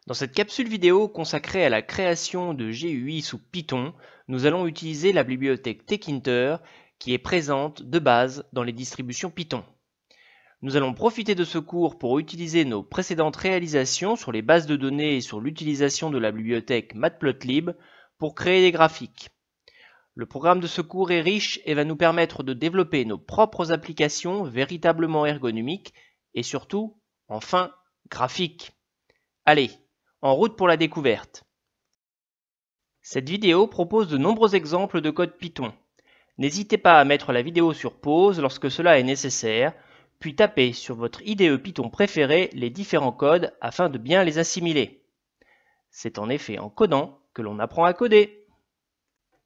Dans cette capsule vidéo consacrée à la création de GUI sous Python, nous allons utiliser la bibliothèque Tkinter qui est présente de base dans les distributions Python. Nous allons profiter de ce cours pour utiliser nos précédentes réalisations sur les bases de données et sur l'utilisation de la bibliothèque Matplotlib pour créer des graphiques. Le programme de ce cours est riche et va nous permettre de développer nos propres applications véritablement ergonomiques et surtout, enfin, graphiques. Allez, en route pour la découverte. Cette vidéo propose de nombreux exemples de code Python. N'hésitez pas à mettre la vidéo sur pause lorsque cela est nécessaire, puis tapez sur votre IDE Python préféré les différents codes afin de bien les assimiler. C'est en effet en codant que l'on apprend à coder.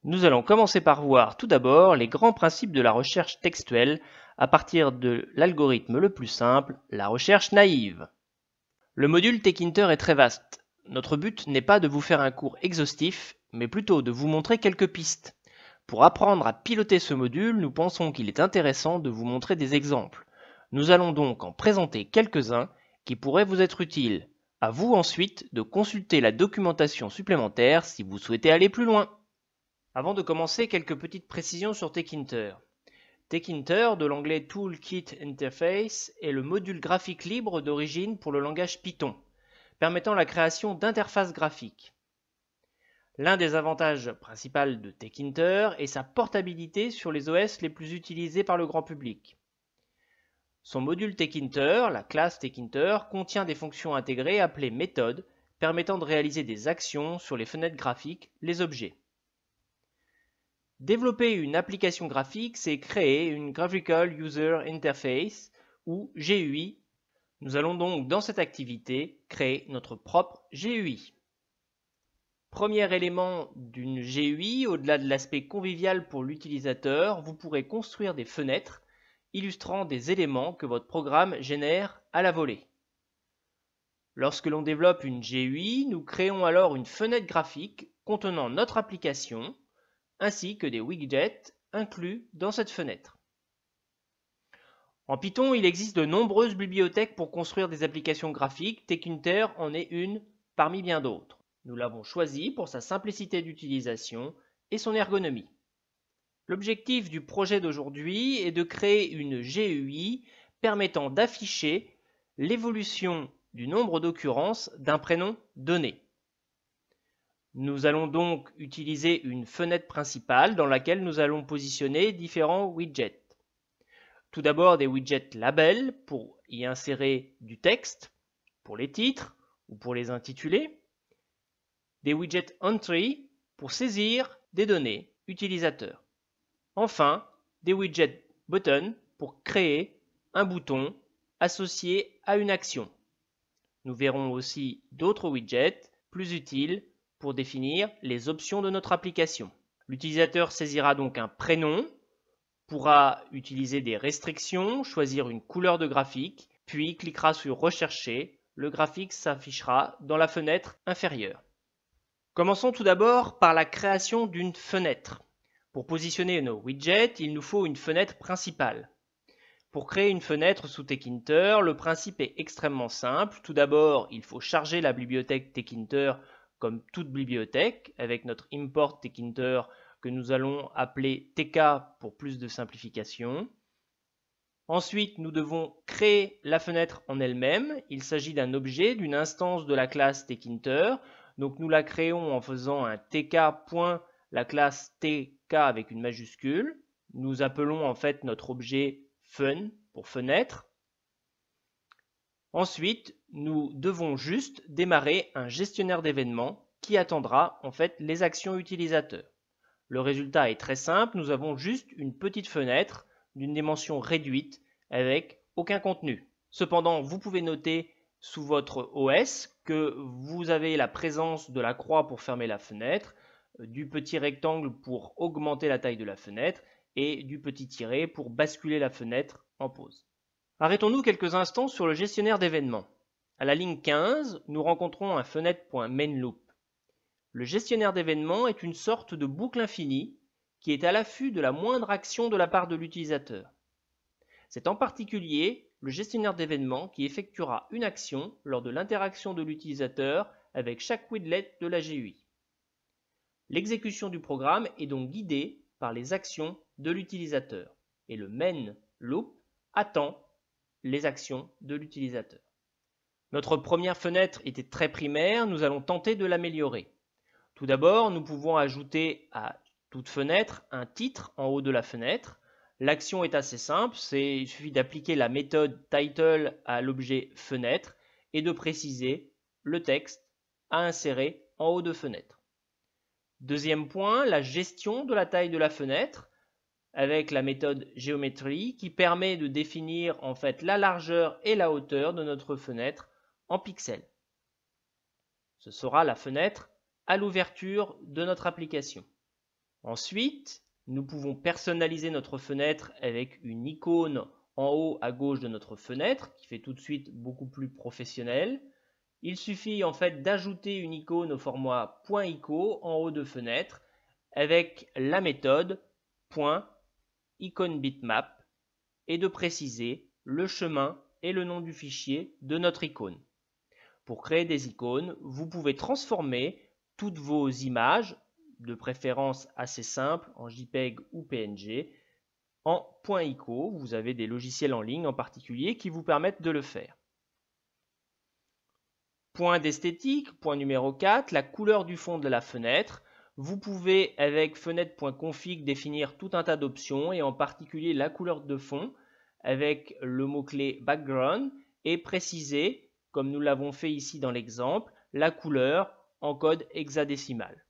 Nous allons commencer par voir tout d'abord les grands principes de la recherche textuelle à partir de l'algorithme le plus simple, la recherche naïve. Le module Tkinter est très vaste. Notre but n'est pas de vous faire un cours exhaustif, mais plutôt de vous montrer quelques pistes. Pour apprendre à piloter ce module, nous pensons qu'il est intéressant de vous montrer des exemples. Nous allons donc en présenter quelques-uns qui pourraient vous être utiles. À vous ensuite de consulter la documentation supplémentaire si vous souhaitez aller plus loin. Avant de commencer, quelques petites précisions sur Tkinter. Tkinter, de l'anglais Toolkit Interface, est le module graphique libre d'origine pour le langage Python, permettant la création d'interfaces graphiques. L'un des avantages principaux de Tkinter est sa portabilité sur les OS les plus utilisés par le grand public. Son module Tkinter, la classe Tkinter, contient des fonctions intégrées appelées méthodes, permettant de réaliser des actions sur les fenêtres graphiques, les objets. Développer une application graphique, c'est créer une Graphical User Interface ou GUI. Nous allons donc dans cette activité créer notre propre GUI. Premier élément d'une GUI, au-delà de l'aspect convivial pour l'utilisateur, vous pourrez construire des fenêtres illustrant des éléments que votre programme génère à la volée. Lorsque l'on développe une GUI, nous créons alors une fenêtre graphique contenant notre application, ainsi que des widgets inclus dans cette fenêtre. En Python, il existe de nombreuses bibliothèques pour construire des applications graphiques. Tkinter en est une parmi bien d'autres. Nous l'avons choisi pour sa simplicité d'utilisation et son ergonomie. L'objectif du projet d'aujourd'hui est de créer une GUI permettant d'afficher l'évolution du nombre d'occurrences d'un prénom donné. Nous allons donc utiliser une fenêtre principale dans laquelle nous allons positionner différents widgets. Tout d'abord des widgets labels pour y insérer du texte, pour les titres ou pour les intitulés. Des widgets entry pour saisir des données utilisateurs. Enfin, des widgets button pour créer un bouton associé à une action. Nous verrons aussi d'autres widgets plus utiles pour définir les options de notre application. L'utilisateur saisira donc un prénom, pourra utiliser des restrictions, choisir une couleur de graphique, puis cliquera sur Rechercher. Le graphique s'affichera dans la fenêtre inférieure. Commençons tout d'abord par la création d'une fenêtre. Pour positionner nos widgets, il nous faut une fenêtre principale. Pour créer une fenêtre sous Tkinter, le principe est extrêmement simple. Tout d'abord, il faut charger la bibliothèque Tkinter comme toute bibliothèque, avec notre import Tkinter que nous allons appeler TK pour plus de simplification. Ensuite, nous devons créer la fenêtre en elle-même. Il s'agit d'un objet, d'une instance de la classe Tkinter. Donc nous la créons en faisant un tk. La classe TK avec une majuscule. Nous appelons en fait notre objet fun pour fenêtre. Ensuite, nous devons juste démarrer un gestionnaire d'événements qui attendra en fait les actions utilisateurs. Le résultat est très simple, nous avons juste une petite fenêtre d'une dimension réduite avec aucun contenu. Cependant, vous pouvez noter sous votre OS que vous avez la présence de la croix pour fermer la fenêtre, du petit rectangle pour augmenter la taille de la fenêtre et du petit tiret pour basculer la fenêtre en pause. Arrêtons-nous quelques instants sur le gestionnaire d'événements. À la ligne 15, nous rencontrons un fenêtre.mainLoop. Le gestionnaire d'événements est une sorte de boucle infinie qui est à l'affût de la moindre action de la part de l'utilisateur. C'est en particulier le gestionnaire d'événements qui effectuera une action lors de l'interaction de l'utilisateur avec chaque widget de la GUI. L'exécution du programme est donc guidée par les actions de l'utilisateur et le main loop attend les actions de l'utilisateur. Notre première fenêtre était très primaire, nous allons tenter de l'améliorer. Tout d'abord, nous pouvons ajouter à toute fenêtre un titre en haut de la fenêtre. L'action est assez simple, il suffit d'appliquer la méthode title à l'objet fenêtre et de préciser le texte à insérer en haut de fenêtre. Deuxième point, la gestion de la taille de la fenêtre avec la méthode géométrie qui permet de définir en fait la largeur et la hauteur de notre fenêtre en pixels. Ce sera la fenêtre à l'ouverture de notre application. Ensuite, nous pouvons personnaliser notre fenêtre avec une icône en haut à gauche de notre fenêtre qui fait tout de suite beaucoup plus professionnel. Il suffit en fait d'ajouter une icône au format .ico en haut de fenêtre avec la méthode .iconBitmap et de préciser le chemin et le nom du fichier de notre icône. Pour créer des icônes, vous pouvez transformer toutes vos images, de préférence assez simples, en JPEG ou PNG, en .ico. Vous avez des logiciels en ligne en particulier qui vous permettent de le faire. Point d'esthétique, point numéro 4, la couleur du fond de la fenêtre. Vous pouvez avec fenêtre.config définir tout un tas d'options et en particulier la couleur de fond avec le mot-clé background et préciser, comme nous l'avons fait ici dans l'exemple, la couleur en code hexadécimal.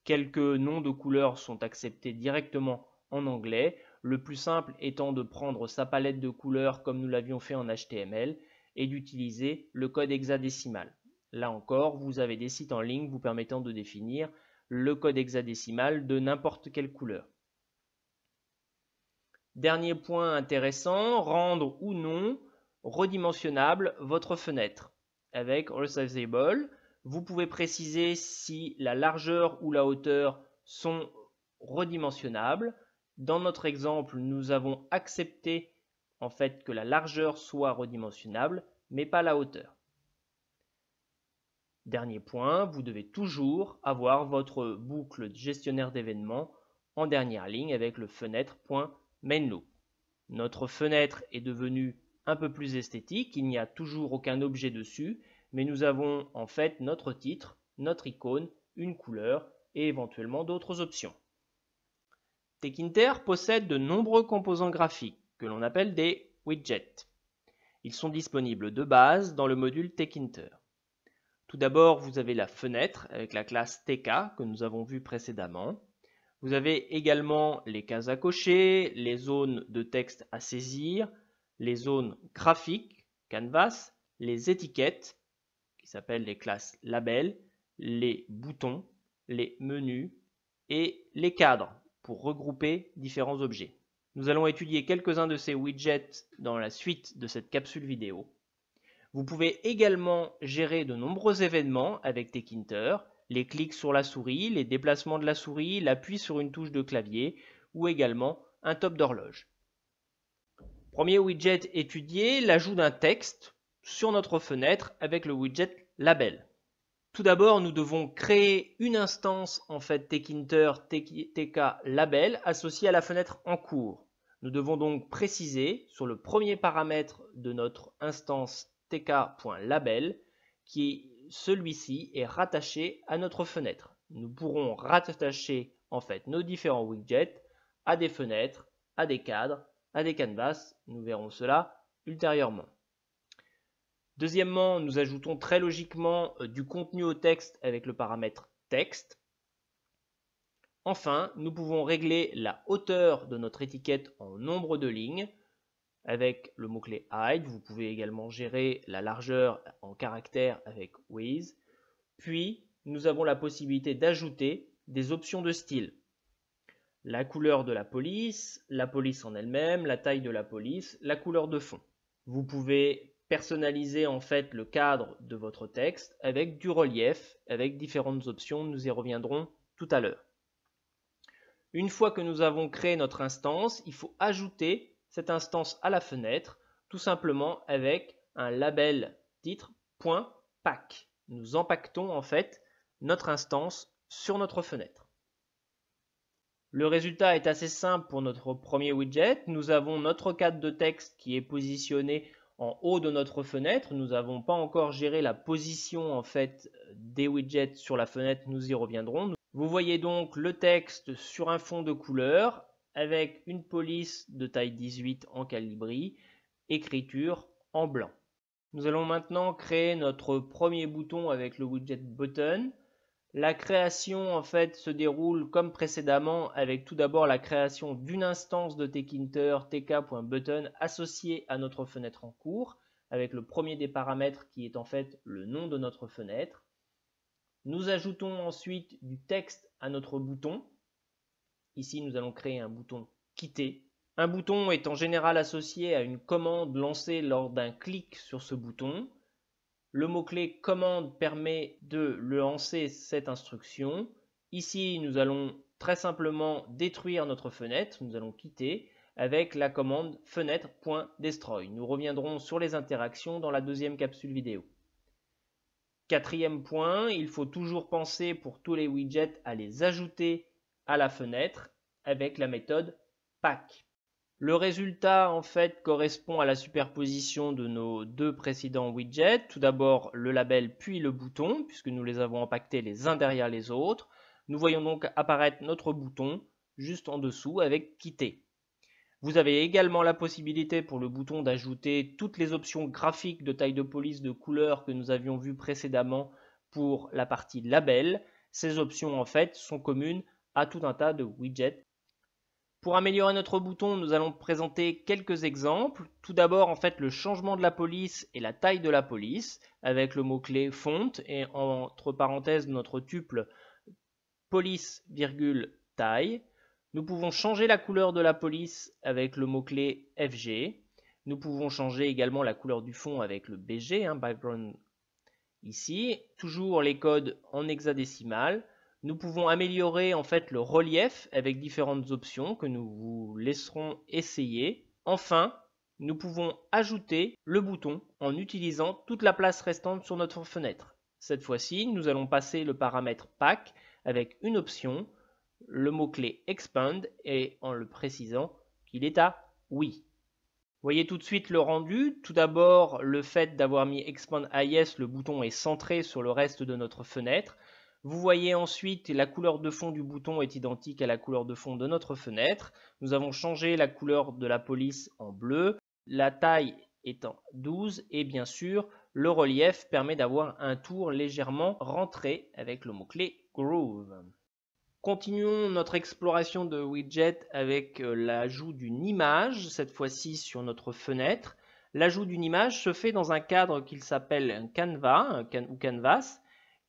Quelques noms de couleurs sont acceptés directement en anglais, le plus simple étant de prendre sa palette de couleurs comme nous l'avions fait en HTML et d'utiliser le code hexadécimal. Là encore, vous avez des sites en ligne vous permettant de définir le code hexadécimal de n'importe quelle couleur. Dernier point intéressant, rendre ou non redimensionnable votre fenêtre. Avec Resizable, vous pouvez préciser si la largeur ou la hauteur sont redimensionnables. Dans notre exemple, nous avons accepté en fait que la largeur soit redimensionnable, mais pas la hauteur. Dernier point, vous devez toujours avoir votre boucle gestionnaire d'événements en dernière ligne avec le fenêtre.mainLoop. Notre fenêtre est devenue un peu plus esthétique, il n'y a toujours aucun objet dessus, mais nous avons en fait notre titre, notre icône, une couleur et éventuellement d'autres options. Tkinter possède de nombreux composants graphiques que l'on appelle des widgets. Ils sont disponibles de base dans le module Tkinter. Tout d'abord, vous avez la fenêtre avec la classe TK que nous avons vue précédemment. Vous avez également les cases à cocher, les zones de texte à saisir, les zones graphiques, canvas, les étiquettes qui s'appellent les classes labels, les boutons, les menus et les cadres pour regrouper différents objets. Nous allons étudier quelques-uns de ces widgets dans la suite de cette capsule vidéo. Vous pouvez également gérer de nombreux événements avec Tkinter, les clics sur la souris, les déplacements de la souris, l'appui sur une touche de clavier ou également un top d'horloge. Premier widget étudié, l'ajout d'un texte sur notre fenêtre avec le widget label. Tout d'abord, nous devons créer une instance en fait Tkinter TK label associée à la fenêtre en cours. Nous devons donc préciser sur le premier paramètre de notre instance tk.label qui celui-ci est rattaché à notre fenêtre. Nous pourrons rattacher en fait nos différents widgets à des fenêtres, à des cadres, à des canvas. Nous verrons cela ultérieurement. Deuxièmement, nous ajoutons très logiquement du contenu au texte avec le paramètre texte. Enfin, nous pouvons régler la hauteur de notre étiquette en nombre de lignes avec le mot-clé height. Vous pouvez également gérer la largeur en caractères avec width. Puis, nous avons la possibilité d'ajouter des options de style. La couleur de la police en elle-même, la taille de la police, la couleur de fond. Vous pouvez personnaliser en fait le cadre de votre texte avec du relief, avec différentes options, nous y reviendrons tout à l'heure. Une fois que nous avons créé notre instance, il faut ajouter cette instance à la fenêtre. tout simplement avec un label titre .pack. Nous empaquetons en fait notre instance sur notre fenêtre. Le résultat est assez simple pour notre premier widget. Nous avons notre cadre de texte qui est positionné en haut de notre fenêtre. Nous n'avons pas encore géré la position en fait des widgets sur la fenêtre, nous y reviendrons. Vous voyez donc le texte sur un fond de couleur avec une police de taille 18 en Calibri, écriture en blanc. Nous allons maintenant créer notre premier bouton avec le widget Button. La création en fait se déroule comme précédemment avec tout d'abord la création d'une instance de tkinter tk.button associée à notre fenêtre en cours avec le premier des paramètres qui est en fait le nom de notre fenêtre. Nous ajoutons ensuite du texte à notre bouton. Ici nous allons créer un bouton quitter. Un bouton est en général associé à une commande lancée lors d'un clic sur ce bouton. Le mot-clé commande permet de lancer cette instruction. Ici, nous allons très simplement détruire notre fenêtre. Nous allons quitter avec la commande fenêtre.destroy. Nous reviendrons sur les interactions dans la deuxième capsule vidéo. Quatrième point, il faut toujours penser pour tous les widgets à les ajouter à la fenêtre avec la méthode pack. Le résultat en fait correspond à la superposition de nos deux précédents widgets. Tout d'abord le label puis le bouton puisque nous les avons empaquetés les uns derrière les autres. Nous voyons donc apparaître notre bouton juste en dessous avec quitter. Vous avez également la possibilité pour le bouton d'ajouter toutes les options graphiques de taille de police de couleur que nous avions vues précédemment pour la partie label. Ces options en fait sont communes à tout un tas de widgets. Pour améliorer notre bouton, nous allons présenter quelques exemples. Tout d'abord, en fait, le changement de la police et la taille de la police avec le mot-clé font et entre parenthèses notre tuple police, taille. Nous pouvons changer la couleur de la police avec le mot-clé FG. Nous pouvons changer également la couleur du fond avec le BG, background ici. Toujours les codes en hexadécimal. Nous pouvons améliorer en fait le relief avec différentes options que nous vous laisserons essayer. Enfin, nous pouvons ajouter le bouton en utilisant toute la place restante sur notre fenêtre. Cette fois-ci, nous allons passer le paramètre pack avec une option, le mot-clé expand et en le précisant qu'il est à oui. Vous voyez tout de suite le rendu. Tout d'abord, le fait d'avoir mis expand à yes, le bouton est centré sur le reste de notre fenêtre. Vous voyez ensuite la couleur de fond du bouton est identique à la couleur de fond de notre fenêtre. Nous avons changé la couleur de la police en bleu, la taille étant 12 et bien sûr le relief permet d'avoir un tour légèrement rentré avec le mot-clé groove. Continuons notre exploration de widget avec l'ajout d'une image, cette fois-ci sur notre fenêtre. L'ajout d'une image se fait dans un cadre qu'il s'appelle un canvas ou canvas,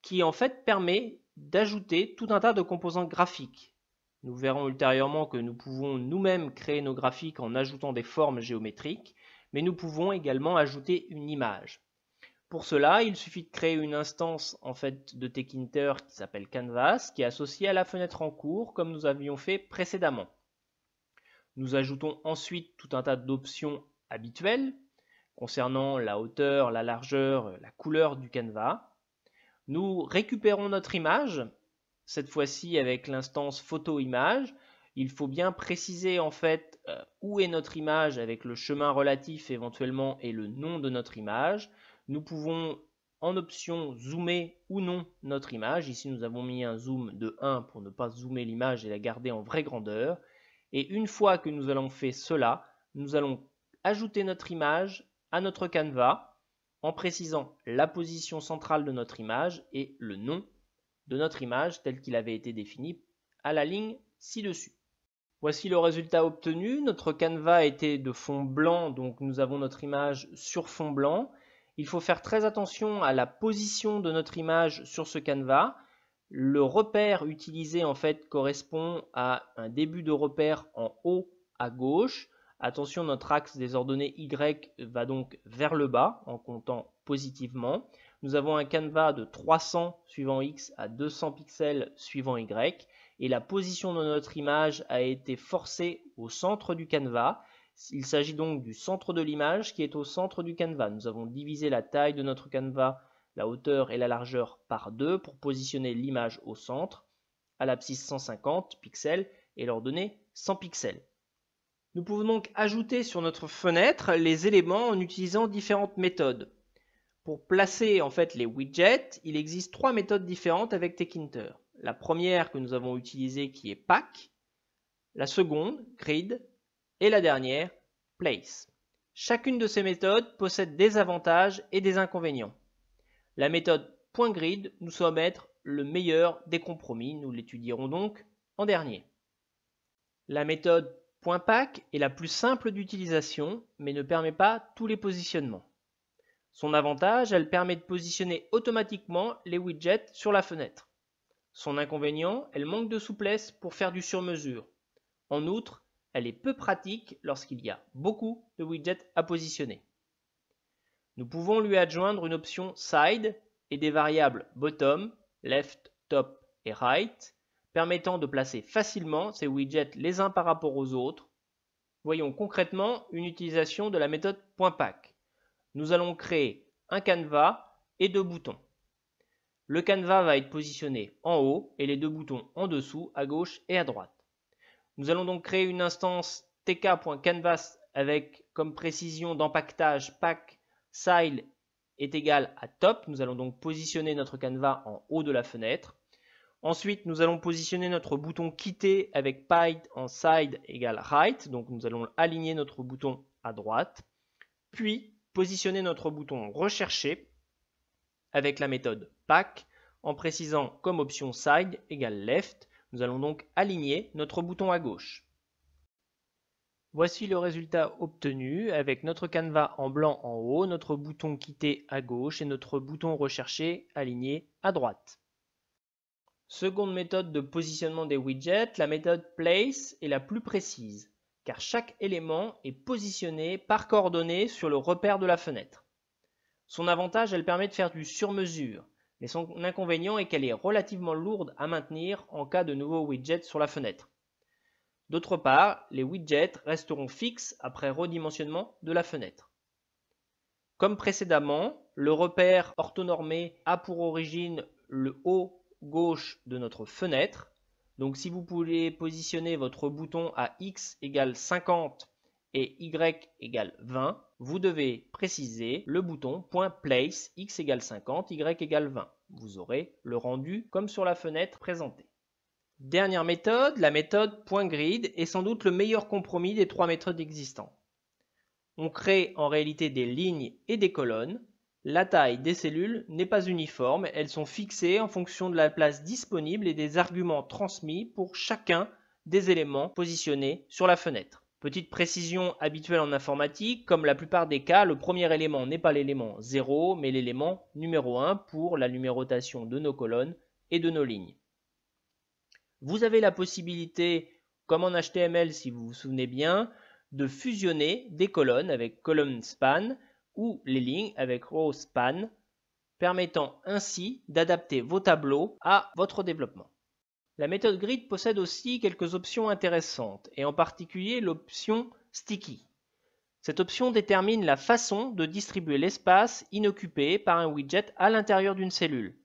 qui en fait permet d'ajouter tout un tas de composants graphiques. Nous verrons ultérieurement que nous pouvons nous-mêmes créer nos graphiques en ajoutant des formes géométriques, mais nous pouvons également ajouter une image. Pour cela, il suffit de créer une instance en fait de tkinter qui s'appelle Canvas, qui est associée à la fenêtre en cours comme nous avions fait précédemment. Nous ajoutons ensuite tout un tas d'options habituelles concernant la hauteur, la largeur, la couleur du canevas. Nous récupérons notre image, cette fois-ci avec l'instance photo-image. Il faut bien préciser en fait où est notre image avec le chemin relatif éventuellement et le nom de notre image. Nous pouvons en option zoomer ou non notre image. Ici nous avons mis un zoom de 1 pour ne pas zoomer l'image et la garder en vraie grandeur. Et une fois que nous allons fait cela, nous allons ajouter notre image à notre canevas en précisant la position centrale de notre image et le nom de notre image tel qu'il avait été défini à la ligne ci-dessus. Voici le résultat obtenu. Notre canevas était de fond blanc, donc nous avons notre image sur fond blanc. Il faut faire très attention à la position de notre image sur ce canevas. Le repère utilisé en fait correspond à un début de repère en haut à gauche. Attention, notre axe des ordonnées Y va donc vers le bas en comptant positivement. Nous avons un canevas de 300 suivant X à 200 pixels suivant Y. Et la position de notre image a été forcée au centre du canevas. Il s'agit donc du centre de l'image qui est au centre du canevas. Nous avons divisé la taille de notre canevas, la hauteur et la largeur par 2 pour positionner l'image au centre, à l'abscisse 150 pixels et leur donner 100 pixels. Nous pouvons donc ajouter sur notre fenêtre les éléments en utilisant différentes méthodes. Pour placer en fait les widgets, il existe 3 méthodes différentes avec Tkinter. La première que nous avons utilisée qui est Pack, la seconde, Grid, et la dernière, Place. Chacune de ces méthodes possède des avantages et des inconvénients. La méthode .grid nous semble être le meilleur des compromis, nous l'étudierons donc en dernier. La méthode .pack est la plus simple d'utilisation, mais ne permet pas tous les positionnements. Son avantage, elle permet de positionner automatiquement les widgets sur la fenêtre. Son inconvénient, elle manque de souplesse pour faire du sur-mesure. En outre, elle est peu pratique lorsqu'il y a beaucoup de widgets à positionner. Nous pouvons lui adjoindre une option Side et des variables Bottom, Left, Top et Right, permettant de placer facilement ces widgets les uns par rapport aux autres. Voyons concrètement une utilisation de la méthode .pack. Nous allons créer un canevas et 2 boutons. Le canevas va être positionné en haut et les 2 boutons en dessous, à gauche et à droite. Nous allons donc créer une instance tk.canvas avec comme précision d'empaquetage pack side est égal à top. Nous allons donc positionner notre canevas en haut de la fenêtre. Ensuite, nous allons positionner notre bouton quitter avec pipe en side égale right. Donc nous allons aligner notre bouton à droite. Puis positionner notre bouton recherché avec la méthode pack en précisant comme option side égale left. Nous allons donc aligner notre bouton à gauche. Voici le résultat obtenu avec notre canevas en blanc en haut, notre bouton quitter à gauche et notre bouton recherché aligné à droite. Seconde méthode de positionnement des widgets, la méthode place est la plus précise car chaque élément est positionné par coordonnées sur le repère de la fenêtre. Son avantage, elle permet de faire du sur-mesure, mais son inconvénient est qu'elle est relativement lourde à maintenir en cas de nouveaux widgets sur la fenêtre. D'autre part, les widgets resteront fixes après redimensionnement de la fenêtre. Comme précédemment, le repère orthonormé a pour origine le haut gauche de notre fenêtre. Donc si vous voulez positionner votre bouton à x égale 50 et y égale 20, vous devez préciser le bouton .place x égale 50, y égale 20. Vous aurez le rendu comme sur la fenêtre présentée. Dernière méthode, la méthode .grid est sans doute le meilleur compromis des 3 méthodes existantes. On crée en réalité des lignes et des colonnes. La taille des cellules n'est pas uniforme, elles sont fixées en fonction de la place disponible et des arguments transmis pour chacun des éléments positionnés sur la fenêtre. Petite précision habituelle en informatique, comme la plupart des cas, le premier élément n'est pas l'élément 0, mais l'élément numéro 1 pour la numérotation de nos colonnes et de nos lignes. Vous avez la possibilité, comme en HTML si vous vous souvenez bien, de fusionner des colonnes avec column span ou les lignes avec row span, permettant ainsi d'adapter vos tableaux à votre développement. La méthode grid possède aussi quelques options intéressantes, et en particulier l'option sticky. Cette option détermine la façon de distribuer l'espace inoccupé par un widget à l'intérieur d'une cellule.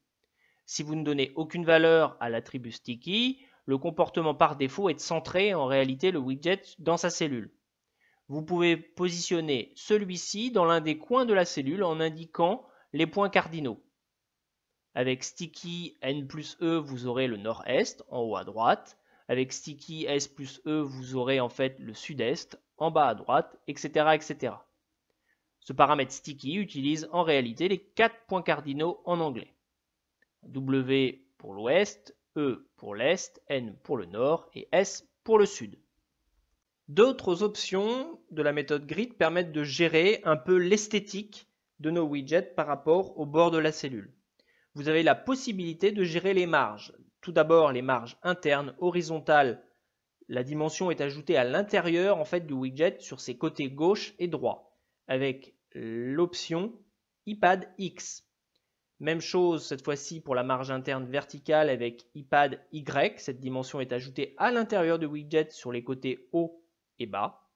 Si vous ne donnez aucune valeur à l'attribut sticky, le comportement par défaut est de centrer en réalité le widget dans sa cellule. Vous pouvez positionner celui-ci dans l'un des coins de la cellule en indiquant les points cardinaux. Avec sticky n plus e, vous aurez le nord-est en haut à droite. Avec sticky s plus e, vous aurez en fait le sud-est en bas à droite, etc., etc. Ce paramètre sticky utilise en réalité les 4 points cardinaux en anglais. W pour l'ouest, E pour l'est, N pour le nord et S pour le sud. D'autres options de la méthode grid permettent de gérer un peu l'esthétique de nos widgets par rapport au bord de la cellule. Vous avez la possibilité de gérer les marges. Tout d'abord, les marges internes, horizontales. La dimension est ajoutée à l'intérieur en fait du widget sur ses côtés gauche et droit avec l'option iPad X. Même chose cette fois-ci pour la marge interne verticale avec iPad Y. Cette dimension est ajoutée à l'intérieur du widget sur les côtés haut et bas.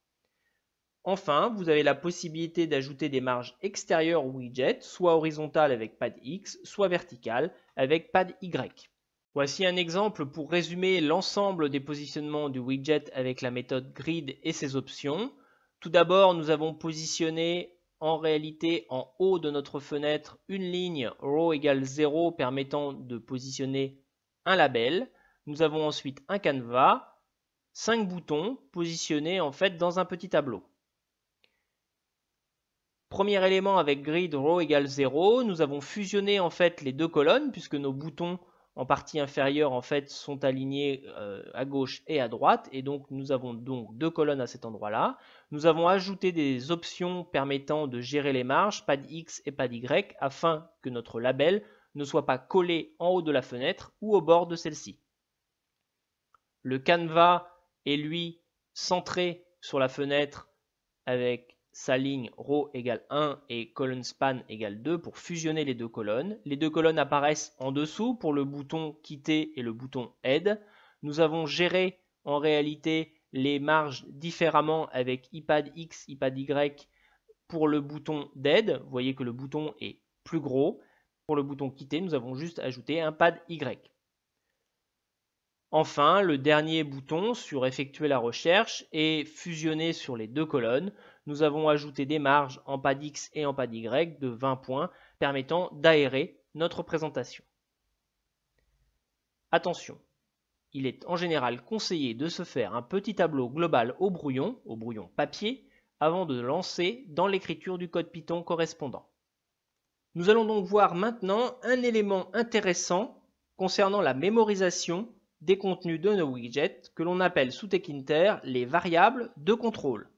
Enfin, vous avez la possibilité d'ajouter des marges extérieures au widget, soit horizontales avec pad X, soit verticales avec pad Y. Voici un exemple pour résumer l'ensemble des positionnements du widget avec la méthode grid et ses options. Tout d'abord, nous avons positionné en réalité en haut de notre fenêtre une ligne row égale 0 permettant de positionner un label. Nous avons ensuite un canevas, 5 boutons positionnés en fait dans un petit tableau. Premier élément avec grid row égale 0, nous avons fusionné en fait les deux colonnes puisque nos boutons en partie inférieure en fait sont alignés à gauche et à droite et donc nous avons donc deux colonnes à cet endroit-là. Nous avons ajouté des options permettant de gérer les marges, pad X et pad Y, afin que notre label ne soit pas collé en haut de la fenêtre ou au bord de celle-ci. Le canevas est lui centré sur la fenêtre avec sa ligne row égale 1 et colonne span égale 2 pour fusionner les deux colonnes. Les deux colonnes apparaissent en dessous pour le bouton quitter et le bouton aide. Nous avons géré en réalité les marges différemment avec ipad X, ipad Y pour le bouton d'aide. Vous voyez que le bouton est plus gros. Pour le bouton quitter, nous avons juste ajouté un pad Y. Enfin, le dernier bouton sur effectuer la recherche est fusionné sur les deux colonnes. Nous avons ajouté des marges en pad X et en pad Y de 20 points permettant d'aérer notre présentation. Attention, il est en général conseillé de se faire un petit tableau global au brouillon papier, avant de lancer dans l'écriture du code Python correspondant. Nous allons donc voir maintenant un élément intéressant concernant la mémorisation des contenus de nos widgets que l'on appelle sous Tkinter les variables de contrôle.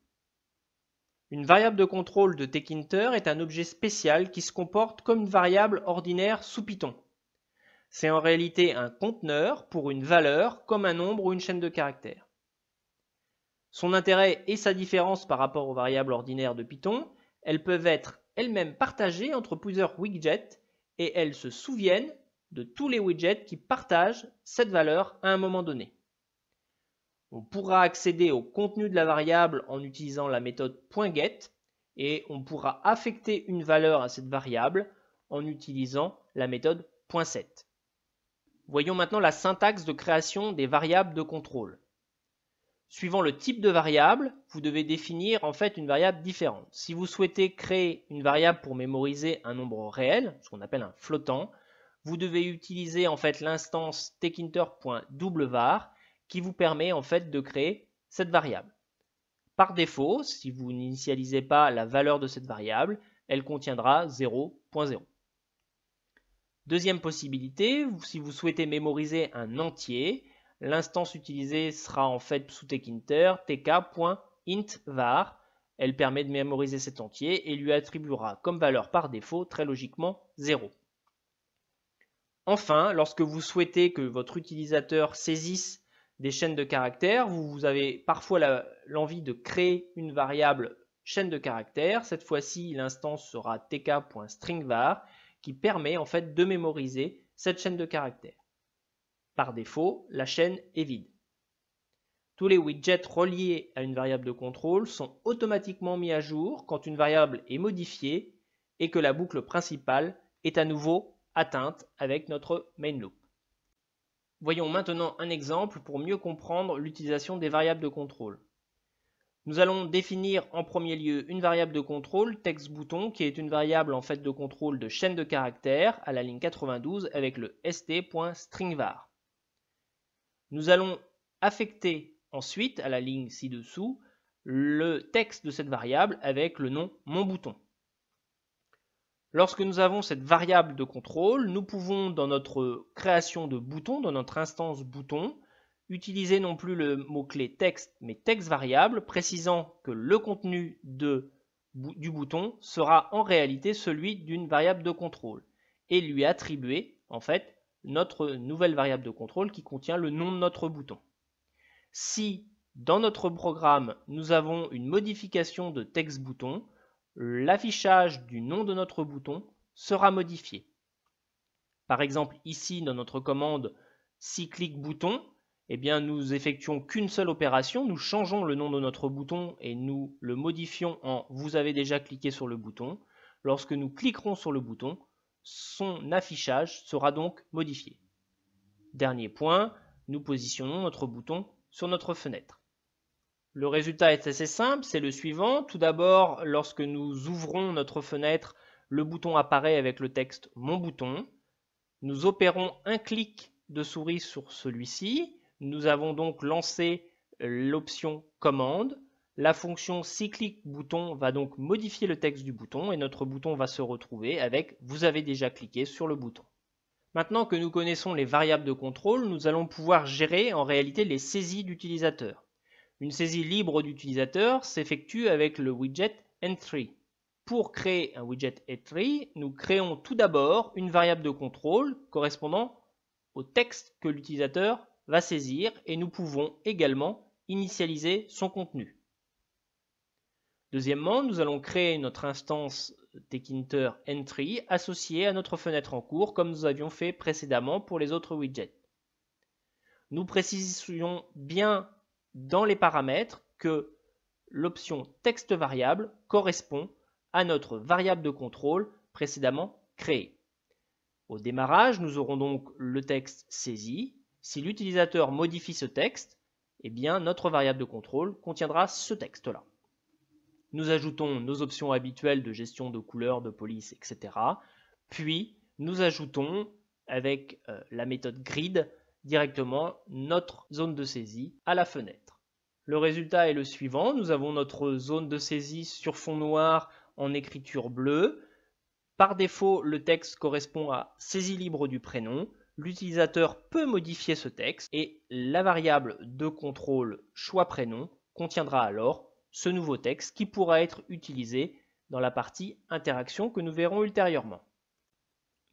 Une variable de contrôle de Tkinter est un objet spécial qui se comporte comme une variable ordinaire sous Python. C'est en réalité un conteneur pour une valeur comme un nombre ou une chaîne de caractères. Son intérêt et sa différence par rapport aux variables ordinaires de Python, elles peuvent être elles-mêmes partagées entre plusieurs widgets et elles se souviennent de tous les widgets qui partagent cette valeur à un moment donné. On pourra accéder au contenu de la variable en utilisant la méthode .get et on pourra affecter une valeur à cette variable en utilisant la méthode .set. Voyons maintenant la syntaxe de création des variables de contrôle. Suivant le type de variable, vous devez définir en fait une variable différente. Si vous souhaitez créer une variable pour mémoriser un nombre réel, ce qu'on appelle un flottant, vous devez utiliser en fait l'instance tkinter.doublevar qui vous permet en fait de créer cette variable. Par défaut, si vous n'initialisez pas la valeur de cette variable, elle contiendra 0.0. Deuxième possibilité, si vous souhaitez mémoriser un entier, l'instance utilisée sera en fait sous Tkinter tk.intvar. Elle permet de mémoriser cet entier et lui attribuera comme valeur par défaut très logiquement 0. Enfin, lorsque vous souhaitez que votre utilisateur saisisse des chaînes de caractères, vous avez parfois l'envie de créer une variable chaîne de caractères. Cette fois-ci, l'instance sera tk.stringvar qui permet en fait de mémoriser cette chaîne de caractères. Par défaut, la chaîne est vide. Tous les widgets reliés à une variable de contrôle sont automatiquement mis à jour quand une variable est modifiée et que la boucle principale est à nouveau atteinte avec notre main loop. Voyons maintenant un exemple pour mieux comprendre l'utilisation des variables de contrôle. Nous allons définir en premier lieu une variable de contrôle textBouton qui est une variable en fait de contrôle de chaîne de caractères à la ligne 92 avec le st.stringvar. Nous allons affecter ensuite à la ligne ci-dessous le texte de cette variable avec le nom monBouton. Lorsque nous avons cette variable de contrôle, nous pouvons dans notre création de bouton, dans notre instance bouton, utiliser non plus le mot-clé texte mais texte variable précisant que le contenu du bouton sera en réalité celui d'une variable de contrôle et lui attribuer en fait notre nouvelle variable de contrôle qui contient le nom de notre bouton. Si dans notre programme nous avons une modification de texte bouton, l'affichage du nom de notre bouton sera modifié. Par exemple ici dans notre commande cyclic bouton, eh bien, nous effectuons qu'une seule opération, nous changeons le nom de notre bouton et nous le modifions en « Vous avez déjà cliqué sur le bouton ». Lorsque nous cliquerons sur le bouton, son affichage sera donc modifié. Dernier point, nous positionnons notre bouton sur notre fenêtre. Le résultat est assez simple, c'est le suivant. Tout d'abord, lorsque nous ouvrons notre fenêtre, le bouton apparaît avec le texte « Mon bouton ». Nous opérons un clic de souris sur celui-ci. Nous avons donc lancé l'option « Commande ». La fonction cyclique bouton va donc modifier le texte du bouton et notre bouton va se retrouver avec « Vous avez déjà cliqué sur le bouton ». Maintenant que nous connaissons les variables de contrôle, nous allons pouvoir gérer en réalité les saisies d'utilisateurs. Une saisie libre d'utilisateur s'effectue avec le widget Entry. Pour créer un widget Entry, nous créons tout d'abord une variable de contrôle correspondant au texte que l'utilisateur va saisir et nous pouvons également initialiser son contenu. Deuxièmement, nous allons créer notre instance Tkinter Entry associée à notre fenêtre en cours comme nous avions fait précédemment pour les autres widgets. Nous précisions bien dans les paramètres que l'option texte variable correspond à notre variable de contrôle précédemment créée. Au démarrage, nous aurons donc le texte saisi. Si l'utilisateur modifie ce texte, eh bien notre variable de contrôle contiendra ce texte-là. Nous ajoutons nos options habituelles de gestion de couleurs, de police, etc. Puis, nous ajoutons avec la méthode grid directement notre zone de saisie à la fenêtre. Le résultat est le suivant. Nous avons notre zone de saisie sur fond noir en écriture bleue. Par défaut, le texte correspond à saisie libre du prénom. L'utilisateur peut modifier ce texte et la variable de contrôle choix prénom contiendra alors ce nouveau texte qui pourra être utilisé dans la partie interaction que nous verrons ultérieurement.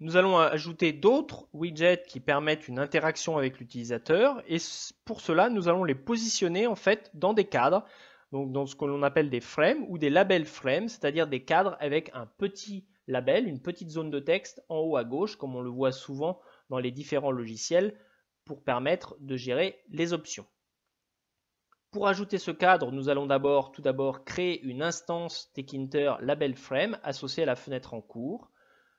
Nous allons ajouter d'autres widgets qui permettent une interaction avec l'utilisateur et pour cela nous allons les positionner en fait dans des cadres, donc dans ce que l'on appelle des frames ou des labels frames, c'est-à-dire des cadres avec un petit label, une petite zone de texte en haut à gauche comme on le voit souvent dans les différents logiciels pour permettre de gérer les options. Pour ajouter ce cadre, nous allons tout d'abord créer une instance Tkinter Label Frame associée à la fenêtre en cours.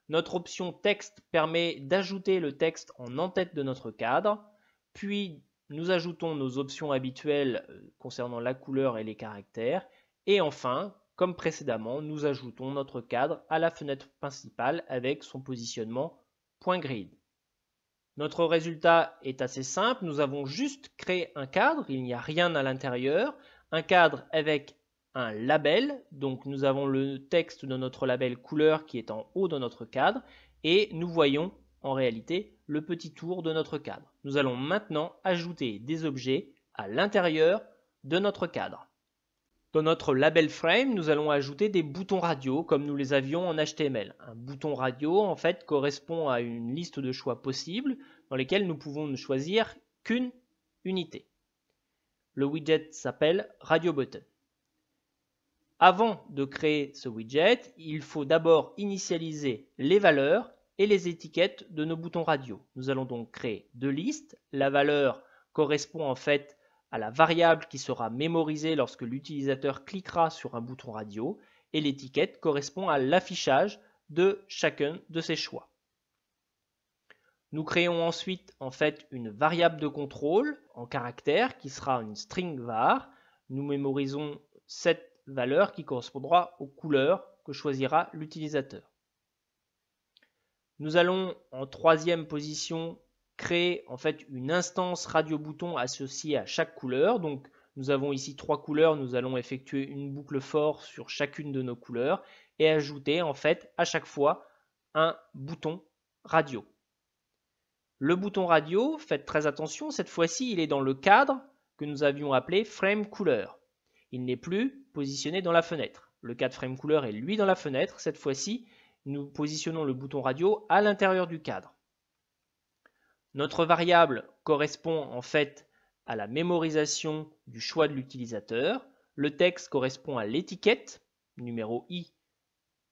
Notre option texte permet d'ajouter le texte en en-tête de notre cadre. Puis nous ajoutons nos options habituelles concernant la couleur et les caractères. Et enfin, comme précédemment, nous ajoutons notre cadre à la fenêtre principale avec son positionnement .grid. Notre résultat est assez simple, nous avons juste créé un cadre, il n'y a rien à l'intérieur, un cadre avec un label, donc nous avons le texte de notre label couleur qui est en haut de notre cadre et nous voyons en réalité le petit tour de notre cadre. Nous allons maintenant ajouter des objets à l'intérieur de notre cadre. Dans notre label frame, nous allons ajouter des boutons radio comme nous les avions en HTML. Un bouton radio en fait correspond à une liste de choix possibles dans lesquels nous pouvons ne choisir qu'une unité. Le widget s'appelle Radio Button. Avant de créer ce widget, il faut d'abord initialiser les valeurs et les étiquettes de nos boutons radio. Nous allons donc créer deux listes. La valeur correspond en fait à la variable qui sera mémorisée lorsque l'utilisateur cliquera sur un bouton radio et l'étiquette correspond à l'affichage de chacun de ces choix. Nous créons ensuite en fait une variable de contrôle en caractère qui sera une string var. Nous mémorisons cette valeur qui correspondra aux couleurs que choisira l'utilisateur. Nous allons en troisième position créer en fait une instance radio bouton associée à chaque couleur. Donc nous avons ici trois couleurs, nous allons effectuer une boucle for sur chacune de nos couleurs et ajouter en fait à chaque fois un bouton radio. Le bouton radio, faites très attention, cette fois-ci il est dans le cadre que nous avions appelé frame couleur. Il n'est plus positionné dans la fenêtre. Le cadre frame couleur est lui dans la fenêtre. Cette fois-ci, nous positionnons le bouton radio à l'intérieur du cadre. Notre variable correspond en fait à la mémorisation du choix de l'utilisateur. Le texte correspond à l'étiquette, numéro I,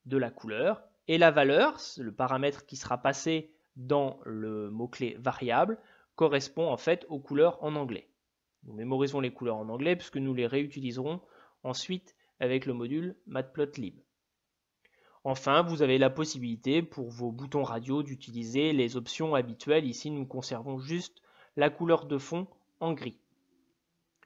de la couleur. Et la valeur, le paramètre qui sera passé dans le mot-clé variable, correspond en fait aux couleurs en anglais. Nous mémorisons les couleurs en anglais puisque nous les réutiliserons ensuite avec le module Matplotlib. Enfin, vous avez la possibilité pour vos boutons radio d'utiliser les options habituelles. Ici, nous conservons juste la couleur de fond en gris.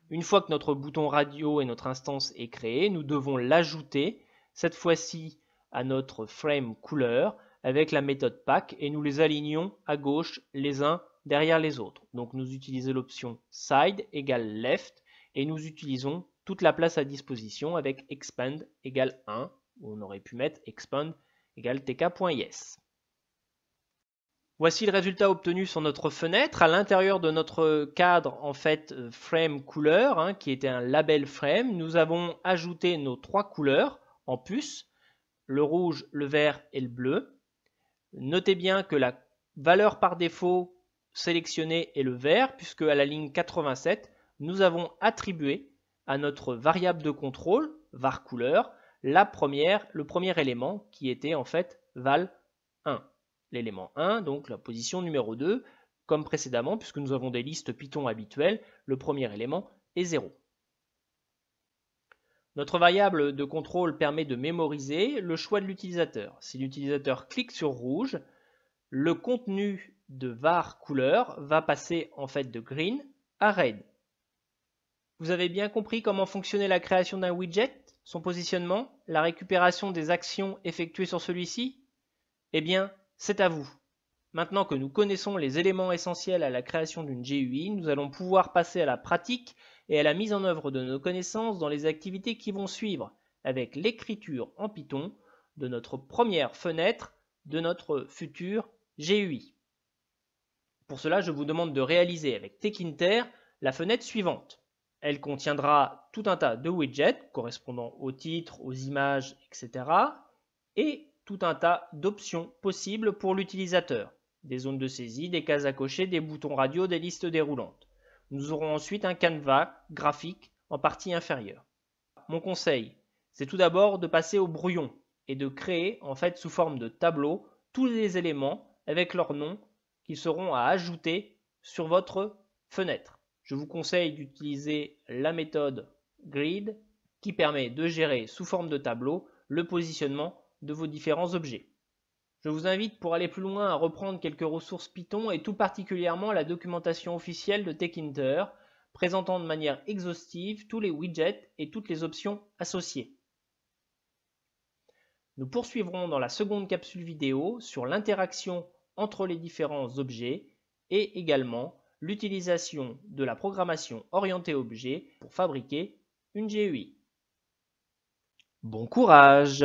Une fois que notre bouton radio et notre instance est créé, nous devons l'ajouter, cette fois-ci à notre frame couleur, avec la méthode pack et nous les alignons à gauche les uns derrière les autres. Donc nous utilisons l'option side égale left et nous utilisons toute la place à disposition avec expand égale 1, où on aurait pu mettre expand égale tk.yes. Voici le résultat obtenu sur notre fenêtre. À l'intérieur de notre cadre, en fait, frame couleur, qui était un label frame, nous avons ajouté nos 3 couleurs en puce, le rouge, le vert et le bleu. Notez bien que la valeur par défaut sélectionnée est le vert, puisque à la ligne 87, nous avons attribué à notre variable de contrôle, var couleur, le premier élément qui était en fait val 1. L'élément 1, donc la position numéro 2, comme précédemment, puisque nous avons des listes Python habituelles, le premier élément est 0. Notre variable de contrôle permet de mémoriser le choix de l'utilisateur. Si l'utilisateur clique sur rouge, le contenu de var couleur va passer en fait de green à red. Vous avez bien compris comment fonctionnait la création d'un widget, son positionnement, la récupération des actions effectuées sur celui-ci? Eh bien, c'est à vous. Maintenant que nous connaissons les éléments essentiels à la création d'une GUI, nous allons pouvoir passer à la pratique et à la mise en œuvre de nos connaissances dans les activités qui vont suivre, avec l'écriture en Python de notre première fenêtre de notre future GUI. Pour cela, je vous demande de réaliser avec Tkinter la fenêtre suivante. Elle contiendra tout un tas de widgets correspondant au titre, aux images, etc. et tout un tas d'options possibles pour l'utilisateur. Des zones de saisie, des cases à cocher, des boutons radio, des listes déroulantes. Nous aurons ensuite un canevas graphique en partie inférieure. Mon conseil, c'est tout d'abord de passer au brouillon et de créer en fait sous forme de tableau tous les éléments avec leurs noms qui seront à ajouter sur votre fenêtre. Je vous conseille d'utiliser la méthode grid qui permet de gérer sous forme de tableau le positionnement de vos différents objets. Je vous invite pour aller plus loin à reprendre quelques ressources Python et tout particulièrement la documentation officielle de Tkinter présentant de manière exhaustive tous les widgets et toutes les options associées. Nous poursuivrons dans la seconde capsule vidéo sur l'interaction entre les différents objets et également l'utilisation de la programmation orientée objet pour fabriquer une GUI. Bon courage!